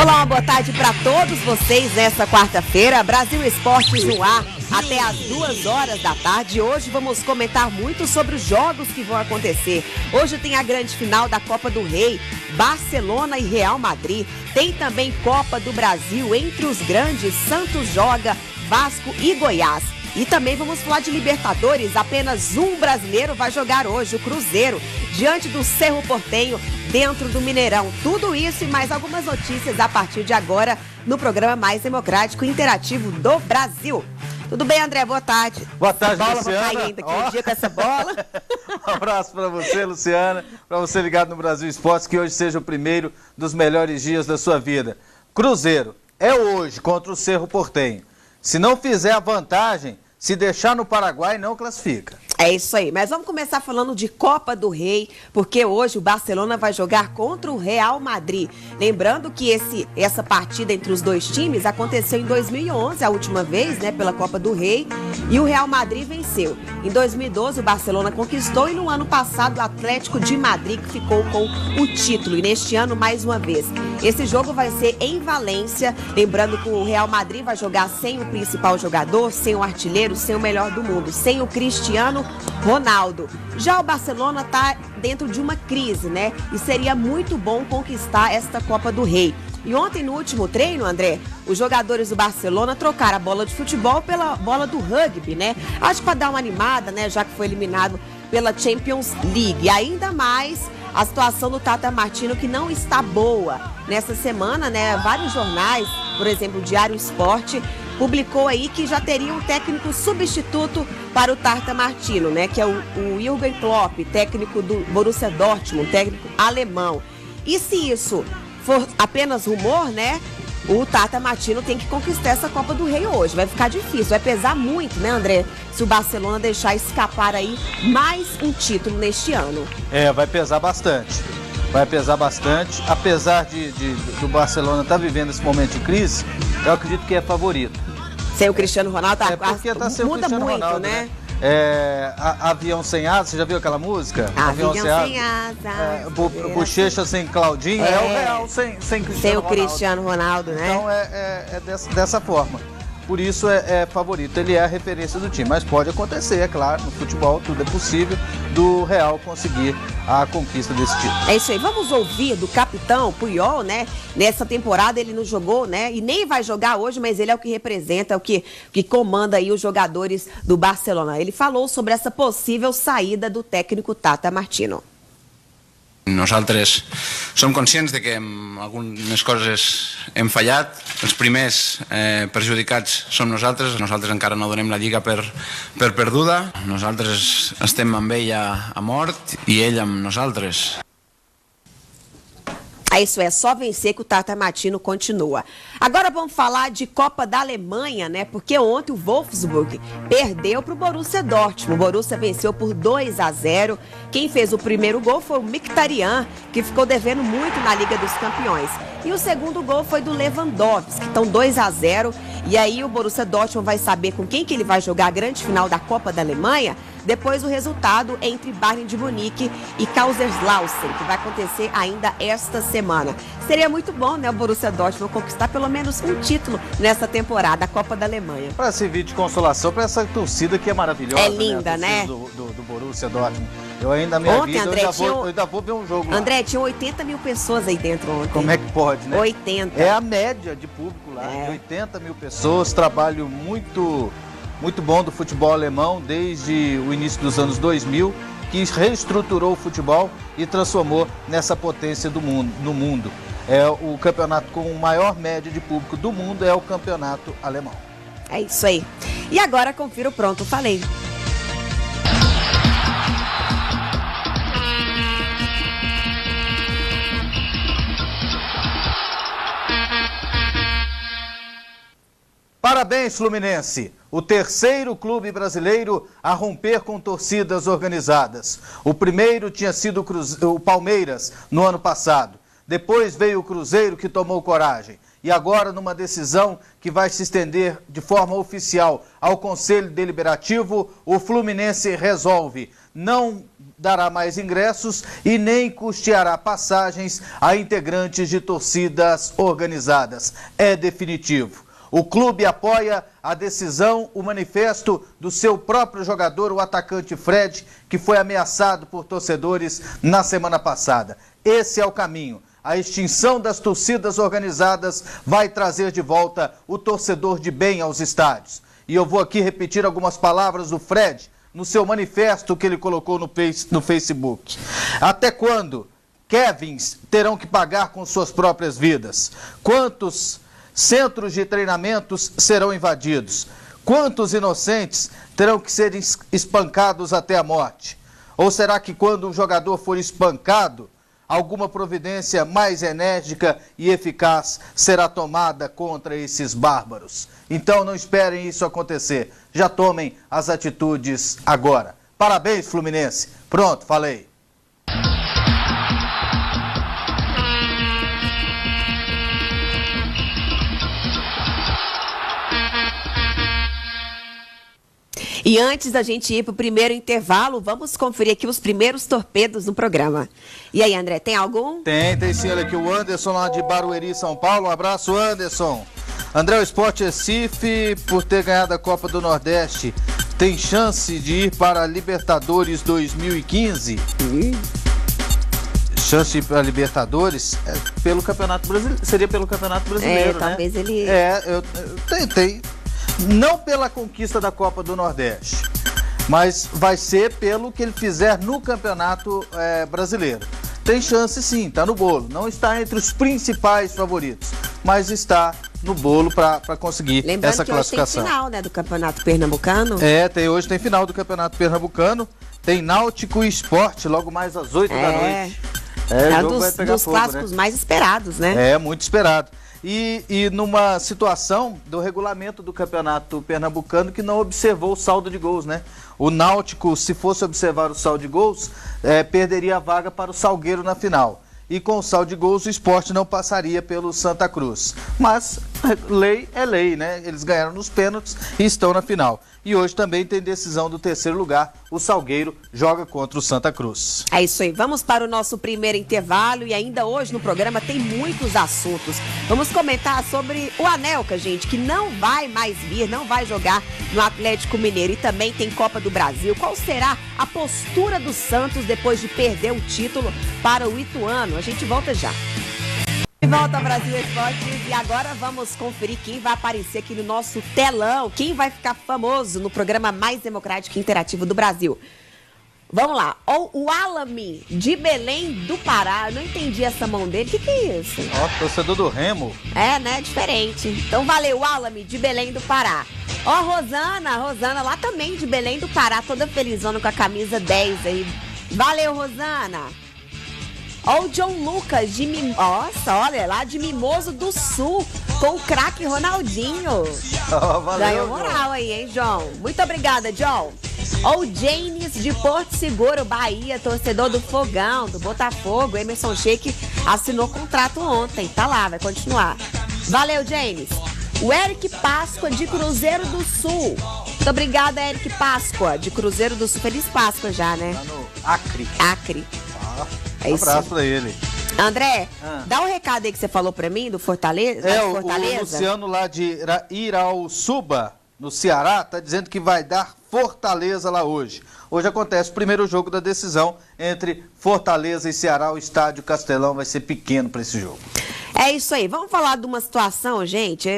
Olá, uma boa tarde para todos vocês nesta quarta-feira. Brasil Esportes no ar até às 2 horas da tarde. Hoje vamos comentar muito sobre os jogos que vão acontecer. Hoje tem a grande final da Copa do Rei, Barcelona e Real Madrid. Tem também Copa do Brasil entre os grandes, Santos joga, Vasco e Goiás. E também vamos falar de Libertadores. Apenas um brasileiro vai jogar hoje, o Cruzeiro, diante do Cerro Porteño, dentro do Mineirão. Tudo isso e mais algumas notícias a partir de agora no programa mais democrático e interativo do Brasil. Tudo bem, André? Boa tarde. Boa tarde, essa bola Luciana. Vai cair ainda aqui um dia com essa bola. Um abraço para você, Luciana, para você ligado no Brasil Esportes, que hoje seja o primeiro dos melhores dias da sua vida. Cruzeiro é hoje contra o Cerro Porteño. Se não fizer a vantagem, se deixar no Paraguai, não classifica. É isso aí, mas vamos começar falando de Copa do Rei, porque hoje o Barcelona vai jogar contra o Real Madrid. Lembrando que essa partida entre os dois times aconteceu em 2011, a última vez, né, pela Copa do Rei, e o Real Madrid venceu. Em 2012 o Barcelona conquistou e no ano passado o Atlético de Madrid que ficou com o título, e neste ano mais uma vez. Esse jogo vai ser em Valência, lembrando que o Real Madrid vai jogar sem o principal jogador, sem o artilheiro, sem o melhor do mundo, sem o Cristiano Ronaldo. Já o Barcelona está dentro de uma crise, né? E seria muito bom conquistar esta Copa do Rei. E ontem, no último treino, André, os jogadores do Barcelona trocaram a bola de futebol pela bola do rugby, né? Acho que para dar uma animada, né? Já que foi eliminado pela Champions League. E ainda mais a situação do Tata Martino, que não está boa. Nessa semana, né? Vários jornais, por exemplo, o Diário Esporte, publicou aí que já teria um técnico substituto para o Tata Martino, né? Que é o Jürgen Klopp, técnico do Borussia Dortmund, técnico alemão. E se isso for apenas rumor, né? O Tata Martino tem que conquistar essa Copa do Rei hoje. Vai ficar difícil, vai pesar muito, né, André? Se o Barcelona deixar escapar aí mais um título neste ano. Vai pesar bastante. Vai pesar bastante. Apesar do Barcelona estar vivendo esse momento de crise, eu acredito que é favorito. Sem o Cristiano Ronaldo, porque tá sem o muda Cristiano muito, Ronaldo, né? Avião sem asa, você já viu aquela música? Avião sem asa. Bochecha sem Claudinho, é o Real sem Cristiano Ronaldo. Sem o Cristiano Ronaldo, né? Então é dessa forma. Por isso é favorito, ele é a referência do time. Mas pode acontecer, é claro, no futebol tudo é possível, do Real conseguir a conquista desse título. É isso aí, vamos ouvir do capitão Puyol, né? Nessa temporada ele não jogou, né? E nem vai jogar hoje, mas ele é o que representa, é o que comanda aí os jogadores do Barcelona. Ele falou sobre essa possível saída do técnico Tata Martino. Nosaltres som conscients de que en algunes coses hem fallat. Els primers perjudicats som nosaltres encara no donem la Lliga per perduda. Nosaltres estem amb ell a mort i ell amb nosaltres. É isso, é só vencer que o Tata Martino continua. Agora vamos falar de Copa da Alemanha, né? Porque ontem o Wolfsburg perdeu para o Borussia Dortmund. O Borussia venceu por 2-0. Quem fez o primeiro gol foi o Mkhitaryan, que ficou devendo muito na Liga dos Campeões. E o segundo gol foi do Lewandowski, então 2-0. E aí o Borussia Dortmund vai saber com quem que ele vai jogar a grande final da Copa da Alemanha depois do resultado entre Bayern de Munique e Kaiserslautern, que vai acontecer ainda esta semana. Seria muito bom, né, o Borussia Dortmund conquistar pelo menos um título nessa temporada, a Copa da Alemanha. Para servir de consolação para essa torcida que é maravilhosa. É linda, né? Do Borussia Dortmund. Eu ainda, minha ontem, vida, André, eu ainda vou ver um jogo lá. André, tinha 80 mil pessoas aí dentro ontem. Como é que pode, né? 80. É a média de público lá, 80 mil pessoas, trabalho muito bom do futebol alemão desde o início dos anos 2000, que reestruturou o futebol e transformou nessa potência no mundo. É o campeonato com maior média de público do mundo, é o campeonato alemão. É isso aí. E agora confira o Pronto Falei. Parabéns, Fluminense! O terceiro clube brasileiro a romper com torcidas organizadas. O primeiro tinha sido o Palmeiras no ano passado. Depois veio o Cruzeiro, que tomou coragem. E agora, numa decisão que vai se estender de forma oficial ao Conselho Deliberativo, o Fluminense resolve não dará mais ingressos e nem custeará passagens a integrantes de torcidas organizadas. É definitivo. O clube apoia a decisão, o manifesto do seu próprio jogador, o atacante Fred, que foi ameaçado por torcedores na semana passada. Esse é o caminho. A extinção das torcidas organizadas vai trazer de volta o torcedor de bem aos estádios. E eu vou aqui repetir algumas palavras do Fred no seu manifesto que ele colocou no Facebook. Até quando Kevins terão que pagar com suas próprias vidas? Quantos centros de treinamentos serão invadidos? Quantos inocentes terão que ser espancados até a morte? Ou será que quando um jogador for espancado, alguma providência mais enérgica e eficaz será tomada contra esses bárbaros? Então não esperem isso acontecer. Já tomem as atitudes agora. Parabéns, Fluminense. Pronto, falei. E antes da gente ir para o primeiro intervalo, vamos conferir aqui os primeiros torpedos no programa. E aí, André, tem algum? Tem sim. Olha aqui o Anderson lá de Barueri, São Paulo. Um abraço, Anderson. André, o Sport Recife, por ter ganhado a Copa do Nordeste, tem chance de ir para a Libertadores 2015? Chance de ir para a Libertadores? Pelo Campeonato Brasileiro. Seria pelo Campeonato Brasileiro, né? Talvez ele... Tem. Não pela conquista da Copa do Nordeste, mas vai ser pelo que ele fizer no Campeonato Brasileiro. Tem chance sim, está no bolo. Não está entre os principais favoritos, mas está no bolo para conseguir essa classificação. Hoje tem final, né, do Campeonato Pernambucano. Hoje tem final do Campeonato Pernambucano. Tem Náutico e Sport, logo mais às 8 da noite. É um dos clássicos, né, mais esperados, né? É, muito esperado. E numa situação do regulamento do Campeonato Pernambucano que não observou o saldo de gols, né? O Náutico, se fosse observar o saldo de gols, perderia a vaga para o Salgueiro na final. E com o saldo de gols, o Sport não passaria pelo Santa Cruz. Mas lei é lei, né? Eles ganharam nos pênaltis e estão na final. E hoje também tem decisão do terceiro lugar. O Salgueiro joga contra o Santa Cruz. É isso aí. Vamos para o nosso primeiro intervalo. E ainda hoje no programa tem muitos assuntos. Vamos comentar sobre o Anelka, gente, que não vai mais vir, não vai jogar no Atlético Mineiro. E também tem Copa do Brasil. Qual será a postura do Santos depois de perder o título para o Ituano? A gente volta já. De volta ao Brasil Esportes e agora vamos conferir quem vai aparecer aqui no nosso telão, quem vai ficar famoso no programa mais democrático e interativo do Brasil. Vamos lá, o Alami de Belém do Pará, eu não entendi essa mão dele, o que é isso? Torcedor do Remo. É, né, diferente. Então valeu, Alami de Belém do Pará. Rosana lá também de Belém do Pará, toda felizona com a camisa 10 aí. Valeu, Rosana. O John Lucas, olha lá de Mimoso do Sul, com o craque Ronaldinho. Valeu, ganhou moral aí, hein, John? Muito obrigada, John. O James de Porto Seguro, Bahia, torcedor do Fogão, do Botafogo. Emerson Sheik assinou contrato ontem, tá lá, vai continuar. Valeu, James. O Eric Páscoa de Cruzeiro do Sul. Muito obrigada, Eric Páscoa de Cruzeiro do Sul. Feliz Páscoa já, né? Tá no Acre. É um abraço pra ele. André, dá um recado aí que você falou pra mim do Fortaleza. O Luciano lá de Irauçuba, no Ceará, tá dizendo que vai dar Fortaleza lá hoje. Hoje acontece o primeiro jogo da decisão entre Fortaleza e Ceará. O estádio Castelão vai ser pequeno para esse jogo. É isso aí. Vamos falar de uma situação, gente.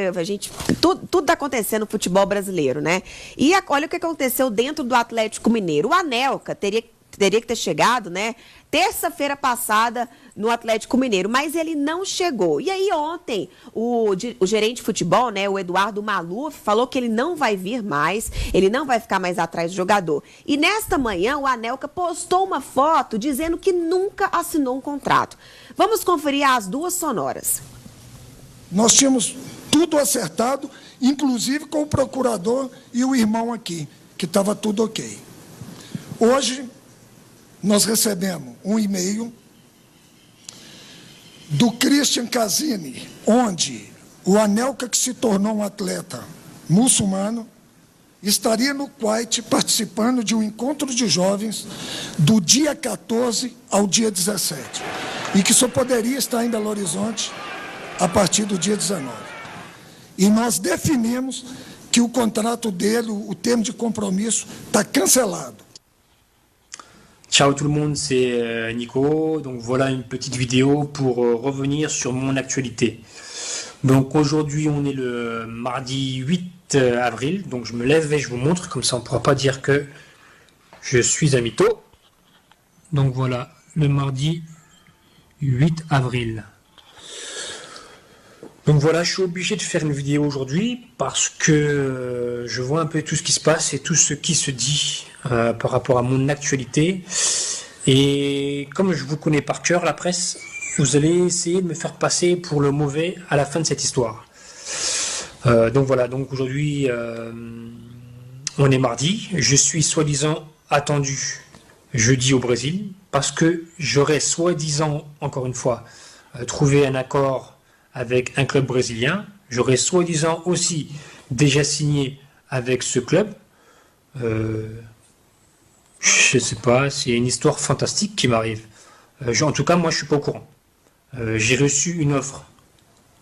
Tudo tá acontecendo no futebol brasileiro, né? E olha o que aconteceu dentro do Atlético Mineiro. O Anelka teria que ter chegado, né, terça-feira passada no Atlético Mineiro, mas ele não chegou. E aí ontem o gerente de futebol, né, o Eduardo Maluf, falou que ele não vai vir mais, ele não vai ficar mais atrás do jogador. E nesta manhã o Anelka postou uma foto dizendo que nunca assinou um contrato. Vamos conferir as duas sonoras. Nós tínhamos tudo acertado, inclusive com o procurador e o irmão aqui, que estava tudo ok. Hoje nós recebemos um e-mail do Christian Casini, onde o Anelka, que se tornou um atleta muçulmano, estaria no Kuwait participando de um encontro de jovens do dia 14 ao dia 17, e que só poderia estar em Belo Horizonte a partir do dia 19. E nós definimos que o contrato dele, o termo de compromisso, está cancelado. Ciao tout le monde, c'est Nico. Donc voilà une petite vidéo pour revenir sur mon actualité. Donc aujourd'hui on est le mardi 8 avril, donc je me lève et je vous montre, comme ça on ne pourra pas dire que je suis un mytho. Donc voilà, le mardi 8 avril. Donc voilà, je suis obligé de faire une vidéo aujourd'hui parce que je vois un peu tout ce qui se passe et tout ce qui se dit par rapport à mon actualité. Et comme je vous connais par cœur, la presse, vous allez essayer de me faire passer pour le mauvais à la fin de cette histoire. Donc voilà, donc aujourd'hui, on est mardi. Je suis soi-disant attendu jeudi au Brésil parce que j'aurais soi-disant, encore une fois, trouvé un accord avec un club brésilien. J'aurais soi-disant aussi déjà signé avec ce club. Je sais pas, c'est une histoire fantastique qui m'arrive. En tout cas, moi, je suis pas au courant. J'ai reçu une offre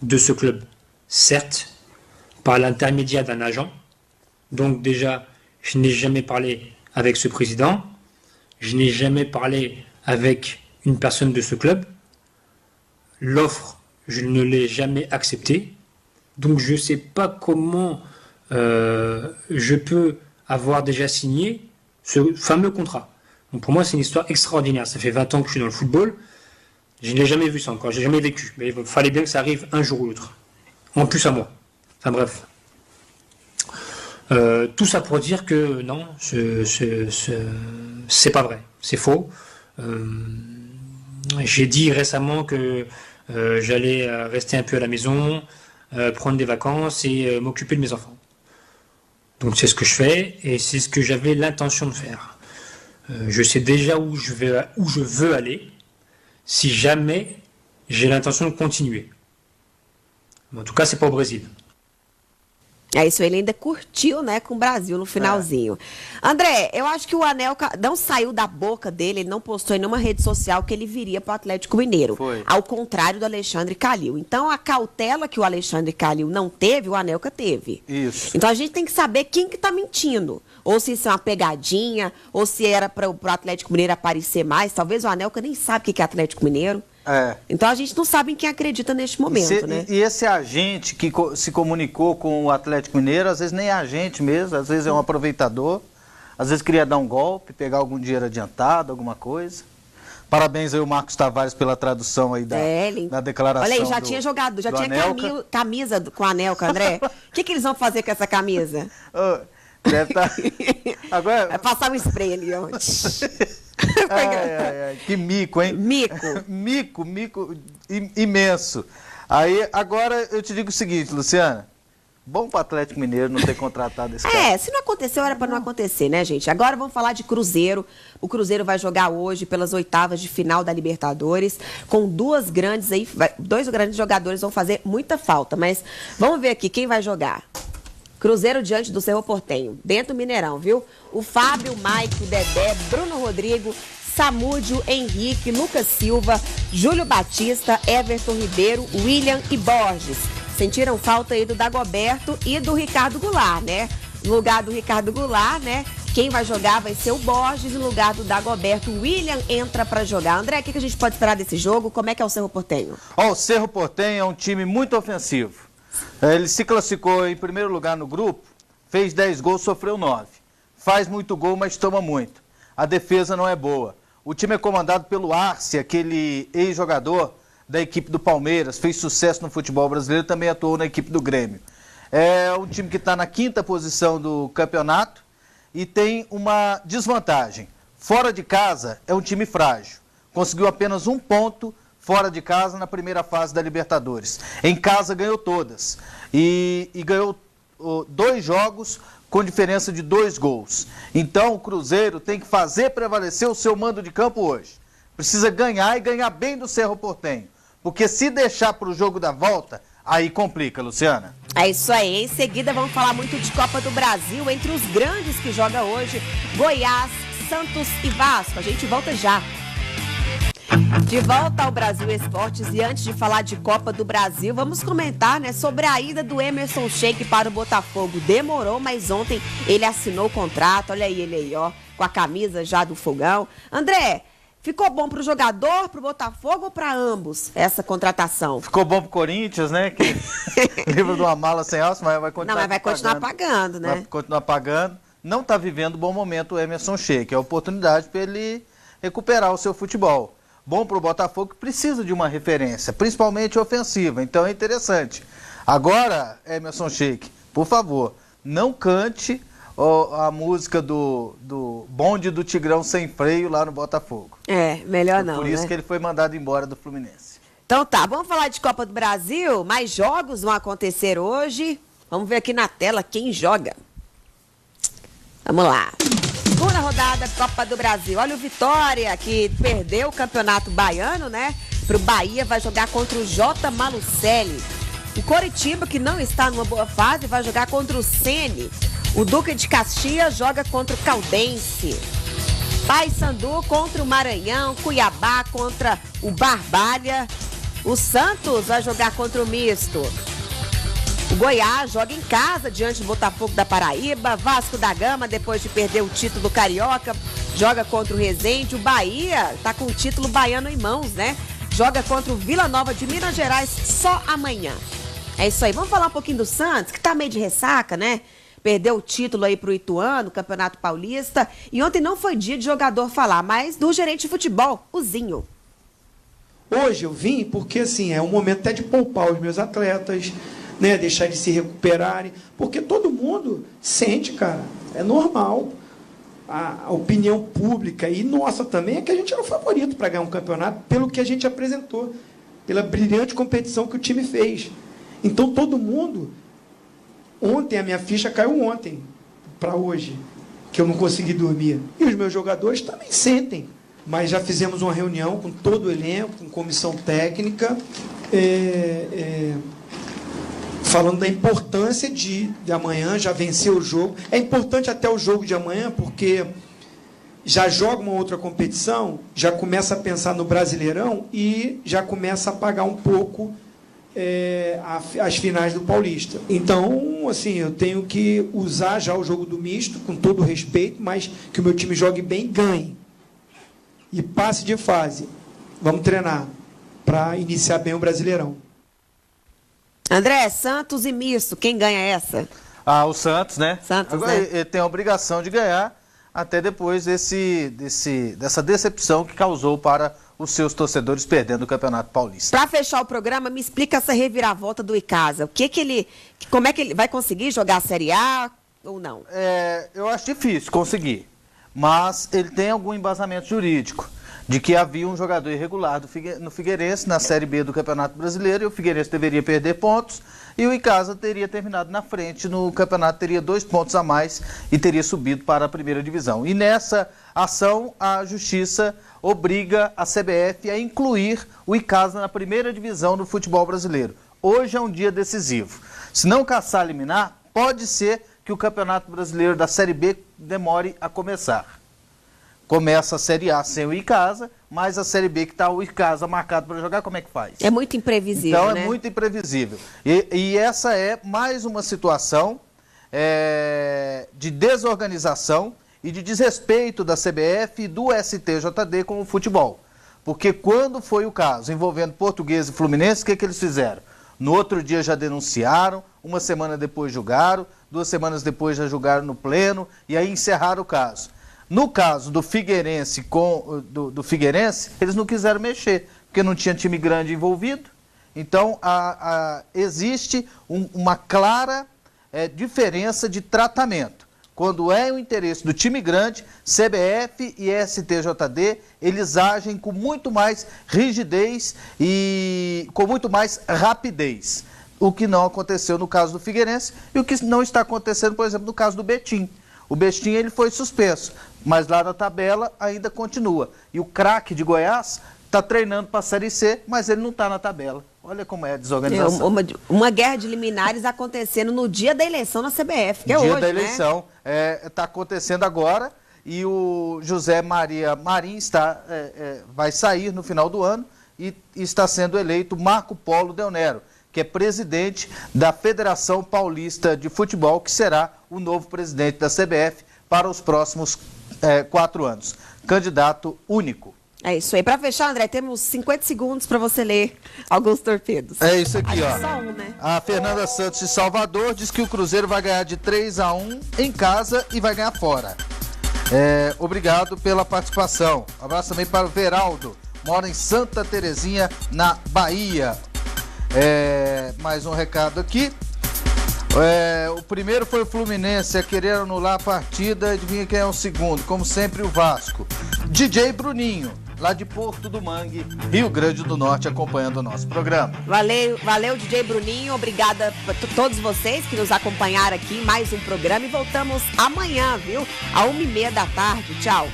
de ce club, certes, par l'intermédiaire d'un agent. Donc déjà, je n'ai jamais parlé avec ce président. Je n'ai jamais parlé avec une personne de ce club. L'offre, je ne l'ai jamais acceptée. Donc je ne sais pas comment je peux avoir déjà signé ce fameux contrat. Donc pour moi, c'est une histoire extraordinaire. Ça fait 20 ans que je suis dans le football. Je n'ai jamais vu ça encore. Je n'ai jamais vécu. Mais il fallait bien que ça arrive un jour ou l'autre. En plus à moi. Enfin bref. Tout ça pour dire que non, c'est pas vrai. C'est faux. J'ai dit récemment que j'allais rester un peu à la maison, prendre des vacances et m'occuper de mes enfants. Donc c'est ce que je fais et c'est ce que j'avais l'intention de faire. Je sais déjà où je veux aller si jamais j'ai l'intention de continuer. Mais en tout cas, c'est pas au Brésil. É isso, ele ainda curtiu, né, com o Brasil no finalzinho. André, eu acho que o Anelka não saiu da boca dele, ele não postou em nenhuma rede social que ele viria para o Atlético Mineiro. Foi. Ao contrário do Alexandre Calil. Então, a cautela que o Alexandre Calil não teve, o Anelka teve. Isso. Então, a gente tem que saber quem que tá mentindo. Ou se isso é uma pegadinha, ou se era para o Atlético Mineiro aparecer mais. Talvez o Anelka nem sabe o que é Atlético Mineiro. É. Então a gente não sabe em quem acredita neste momento, né? E esse agente que se comunicou com o Atlético Mineiro, às vezes nem é agente mesmo, às vezes é um aproveitador, às vezes queria dar um golpe, pegar algum dinheiro adiantado, alguma coisa. Parabéns aí o Marcos Tavares pela tradução aí da declaração. Olha aí, já tinha jogado, já tinha camisa com a Anelka, André. O que eles vão fazer com essa camisa? Deve estar... Agora... Vai passar um spray ali ontem. Ai, que mico, hein? Mico Imenso. Aí, agora eu te digo o seguinte, Luciana. Bom para o Atlético Mineiro não ter contratado esse cara. Se não aconteceu, era para não acontecer, né, gente? Agora vamos falar de Cruzeiro. O Cruzeiro vai jogar hoje pelas oitavas de final da Libertadores, com dois grandes jogadores vão fazer muita falta. Mas vamos ver aqui quem vai jogar. Cruzeiro diante do Cerro Porteño, dentro do Mineirão, viu? O Fábio, Mike, Dedé, Bruno Rodrigo, Samúdio, Henrique, Lucas Silva, Júlio Batista, Everton Ribeiro, William e Borges. Sentiram falta aí do Dagoberto e do Ricardo Goulart, né? No lugar do Ricardo Goulart, né? Quem vai jogar vai ser o Borges, no lugar do Dagoberto. O William entra para jogar. André, o que a gente pode esperar desse jogo? Como é que é o Cerro Porteño? O Cerro Porteño é um time muito ofensivo. Ele se classificou em primeiro lugar no grupo, fez 10 gols, sofreu 9. Faz muito gol, mas toma muito. A defesa não é boa. O time é comandado pelo Arce, aquele ex-jogador da equipe do Palmeiras, fez sucesso no futebol brasileiro, também atuou na equipe do Grêmio. É um time que está na 5ª posição do campeonato e tem uma desvantagem. Fora de casa é um time frágil. Conseguiu apenas 1 ponto fora de casa na primeira fase da Libertadores. Em casa ganhou todas e ganhou 2 jogos com diferença de 2 gols. Então o Cruzeiro tem que fazer prevalecer o seu mando de campo hoje. Precisa ganhar e ganhar bem do Cerro Porteño, porque se deixar para o jogo da volta, aí complica, Luciana. É isso aí. Em seguida vamos falar muito de Copa do Brasil, entre os grandes que joga hoje, Goiás, Santos e Vasco. A gente volta já. De volta ao Brasil Esportes, e antes de falar de Copa do Brasil, vamos comentar, né, sobre a ida do Emerson Sheik para o Botafogo. Demorou, mas ontem ele assinou o contrato. Olha aí ele aí, ó, com a camisa já do Fogão. André, ficou bom para o jogador, para o Botafogo ou para ambos essa contratação? Ficou bom para o Corinthians, né? Que livra de uma mala sem alça, mas vai continuar. Não, mas vai continuar pagando, né? Vai continuar pagando. Não está vivendo bom momento o Emerson Sheik. É a oportunidade para ele recuperar o seu futebol. Bom para o Botafogo, que precisa de uma referência, principalmente ofensiva. Então é interessante. Agora, Emerson Sheik, por favor, não cante a música do bonde do Tigrão sem freio lá no Botafogo. É, melhor não, por isso, né? que ele foi mandado embora do Fluminense. Então tá, vamos falar de Copa do Brasil. Mais jogos vão acontecer hoje. Vamos ver aqui na tela quem joga. Vamos lá. Segunda rodada, Copa do Brasil. Olha o Vitória, que perdeu o Campeonato Baiano, né? Pro Bahia, vai jogar contra o J. Malucelli. O Coritiba, que não está numa boa fase, vai jogar contra o Sene. O Duque de Caxias joga contra o Caldense. Paysandu contra o Maranhão. Cuiabá contra o Barbalha. O Santos vai jogar contra o Misto. O Goiás joga em casa diante do Botafogo da Paraíba. Vasco da Gama, depois de perder o título carioca, joga contra o Resende. O Bahia está com o título baiano em mãos, né? Joga contra o Vila Nova de Minas Gerais só amanhã. É isso aí. Vamos falar um pouquinho do Santos, que tá meio de ressaca, né? Perdeu o título aí pro Ituano, Campeonato Paulista. E ontem não foi dia de jogador falar, mas do gerente de futebol, o Zinho. Hoje eu vim porque, assim, é um momento até de poupar os meus atletas, né, deixar eles se recuperarem, porque todo mundo sente, cara, é normal. A opinião pública e nossa também é que a gente era o favorito para ganhar um campeonato pelo que a gente apresentou, pela brilhante competição que o time fez. Então todo mundo, ontem a minha ficha caiu ontem para hoje, que eu não consegui dormir. E os meus jogadores também sentem, mas já fizemos uma reunião com todo o elenco, com comissão técnica, falando da importância de amanhã já vencer o jogo. É importante até o jogo de amanhã, porque já joga uma outra competição, já começa a pensar no Brasileirão e já começa a pagar um pouco as finais do Paulista. Então, assim, eu tenho que usar já o jogo do misto, com todo o respeito, mas que o meu time jogue bem e ganhe. E passe de fase. Vamos treinar para iniciar bem o Brasileirão. André, Santos e Misto, quem ganha essa? Ah, o Santos, né? Santos, agora, né? Ele tem a obrigação de ganhar até depois dessa decepção que causou para os seus torcedores perdendo o Campeonato Paulista. Para fechar o programa, me explica essa reviravolta do Icasa. Como é que ele vai conseguir jogar a Série A ou não? Eu acho difícil conseguir, mas ele tem algum embasamento jurídico de que havia um jogador irregular no Figueirense, na Série B do Campeonato Brasileiro, e o Figueirense deveria perder pontos, e o Icasa teria terminado na frente no campeonato, teria 2 pontos a mais e teria subido para a primeira divisão. E nessa ação, a Justiça obriga a CBF a incluir o Icasa na primeira divisão do futebol brasileiro. Hoje é um dia decisivo. Se não caçar liminar, pode ser que o Campeonato Brasileiro da Série B demore a começar. Começa a Série A sem o Icasa, mas a Série B que está o Icasa marcado para jogar, como é que faz? É muito imprevisível, então, né? É muito imprevisível. E essa é mais uma situação de desorganização e de desrespeito da CBF e do STJD com o futebol. Porque quando foi o caso envolvendo Portuguesa e Fluminense, o que eles fizeram? No outro dia já denunciaram, uma semana depois julgaram, 2 semanas depois já julgaram no pleno e aí encerraram o caso. No caso do Figueirense do Figueirense, eles não quiseram mexer, porque não tinha time grande envolvido. Então, existe uma clara diferença de tratamento. Quando é o interesse do time grande, CBF e STJD, eles agem com muito mais rigidez e com muito mais rapidez. O que não aconteceu no caso do Figueirense e o que não está acontecendo, por exemplo, no caso do Betim. O Betim ele foi suspenso, mas lá na tabela ainda continua. E o craque de Goiás está treinando para a Série C, mas ele não está na tabela. Olha como é a desorganização. Uma guerra de liminares acontecendo no dia da eleição na CBF, que é hoje, hoje, da eleição. Está acontecendo agora e o José Maria Marim vai sair no final do ano e está sendo eleito Marco Polo Del Nero, que é presidente da Federação Paulista de Futebol, que será o novo presidente da CBF para os próximos 4 anos. Candidato único. É isso aí. Para fechar, André, temos 50 segundos para você ler alguns torpedos. É isso aqui, ó. Só um, né? A Fernanda Santos de Salvador diz que o Cruzeiro vai ganhar de 3-1 em casa e vai ganhar fora. Obrigado pela participação. Um abraço também para o Veraldo, mora em Santa Terezinha, na Bahia. Mais um recado aqui. O primeiro foi o Fluminense a querer anular a partida. Adivinha quem é o segundo? Como sempre, o Vasco. DJ Bruninho, lá de Porto do Mangue, Rio Grande do Norte, acompanhando o nosso programa. Valeu, DJ Bruninho. Obrigada a todos vocês que nos acompanharam aqui em mais um programa. E voltamos amanhã, viu? À 1h30 da tarde. Tchau.